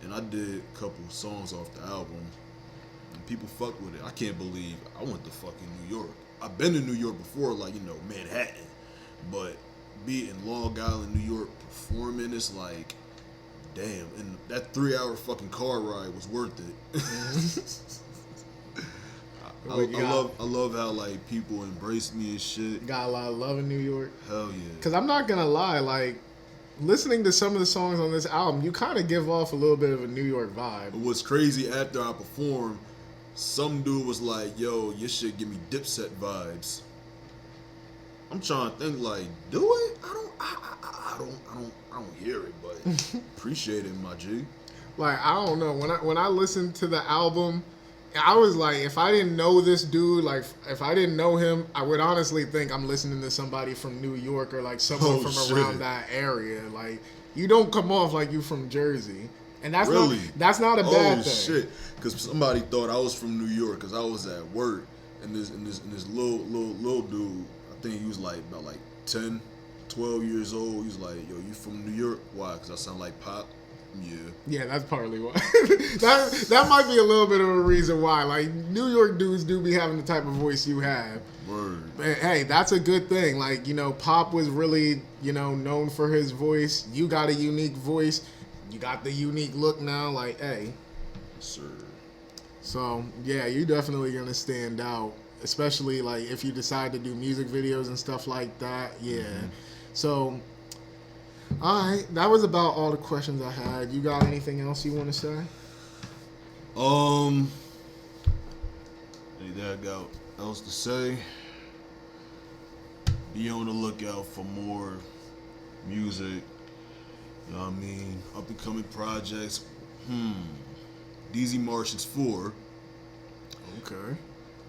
and I did a couple songs off the album, and people fucked with it. I can't believe I went to fucking New York. I've been to New York before, like Manhattan, but be in Long Island, New York, performing, it's like, damn, and that 3-hour fucking car ride was worth it. I love how like people embrace me and shit. Got a lot of love in New York. Hell yeah. Cause I'm not gonna lie, like listening to some of the songs on this album, you kind of give off a little bit of a New York vibe. But what's crazy, after I performed, some dude was like, "Yo, your shit give me Dipset vibes." I'm trying to think, like, do it? I don't hear it, but appreciate it, my G. Like, I don't know. When I listened to the album, I was like, if I didn't know this dude, like, if I didn't know him, I would honestly think I'm listening to somebody from New York or like someone from around that area. Like, you don't come off like you from Jersey, and that's really? That's not a bad thing. Oh shit! Because somebody thought I was from New York because I was at work, and this little dude, I think he was like about like 10, 12 years old. He's like, yo, you from New York? Why? Because I sound like Pop? Yeah. Yeah, that's partly why. that might be a little bit of a reason why. Like, New York dudes do be having the type of voice you have. Word. But hey, that's a good thing. Like, you know, Pop was really, you know, known for his voice. You got a unique voice. You got the unique look now. Like, hey. Sir. So, yeah, you're definitely going to stand out. Especially, like, if you decide to do music videos and stuff like that. Yeah. Mm-hmm. So... all right, that was about all the questions I had. You got anything else you want to say? Anything I got else to say? Be on the lookout for more music. You know what I mean? Up and coming projects. Deezy Martians 4. Okay.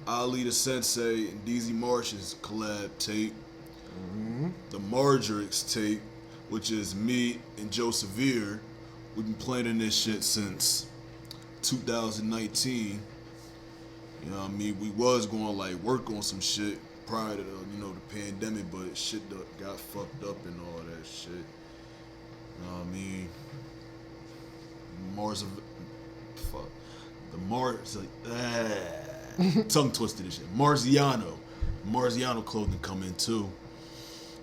Ali the Sensei and Deezy Martians collab tape. The Margerix tape, which is me and Joe Severe. We've been planning this shit since 2019. You know what I mean? We was going to like work on some shit prior to the, you know, the pandemic, but shit got fucked up and all that shit. You know what I mean? Tongue twisted and shit. Marziano clothing coming too.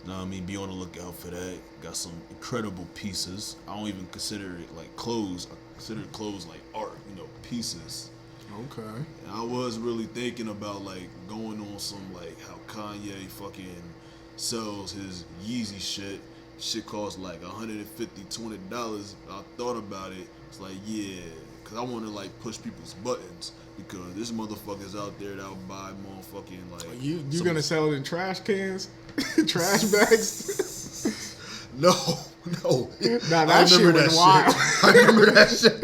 You know what I mean? Be on the lookout for that. Got some incredible pieces. I don't even consider it like clothes. I consider clothes like art, you know, pieces. Okay. And I was really thinking about like going on some like how Kanye fucking sells his Yeezy shit. Shit costs like $150, $20. I thought about it. It's like, yeah, because I want to like push people's buttons. Because there's motherfuckers out there that will buy motherfucking like... You gonna sell it in trash cans? Trash bags? No. Nah, that shit was wild. I remember that shit.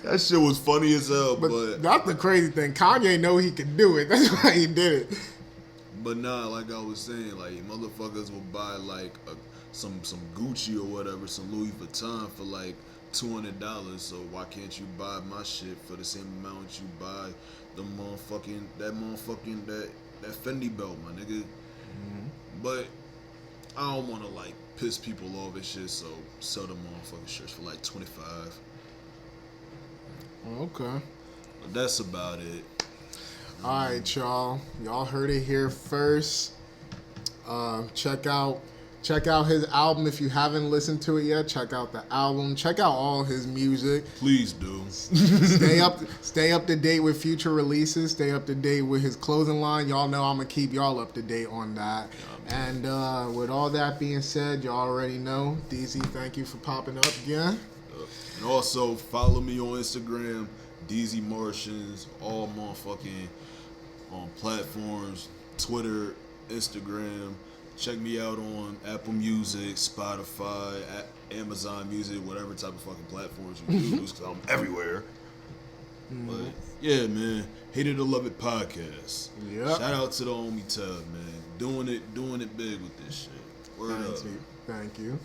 That shit was funny as hell, but... That's the crazy thing. Kanye know he can do it. That's why he did it. But nah, like I was saying, like motherfuckers will buy like some Gucci or whatever, some Louis Vuitton for like $200, so why can't you buy my shit for the same amount you buy the that Fendi belt, my nigga? But I don't want to like piss people off and shit, so sell the motherfucking shirts for like $25. Okay. But that's about it. All right, y'all. Y'all heard it here first. Check out his album if you haven't listened to it yet. Check out the album. Check out all his music. Please do. Stay up to date with future releases. Stay up to date with his clothing line. Y'all know I'm gonna keep y'all up to date on that. Yeah, and with all that being said, y'all already know. Deezy, thank you for popping up again. And also follow me on Instagram, Deezy Martians, all motherfucking platforms, Twitter, Instagram. Check me out on Apple Music, Spotify, Amazon Music, whatever type of fucking platforms you use, because I'm everywhere. But yeah, man, Hate It or Love It podcast. Yep. Shout out to the homie Tev, man, doing it big with this shit. Word up. Thank you.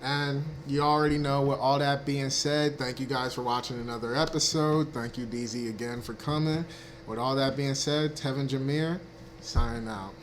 And you already know, with all that being said, thank you guys for watching another episode. Thank you, Deezy, again for coming. With all that being said, Tevin Jamier, signing out.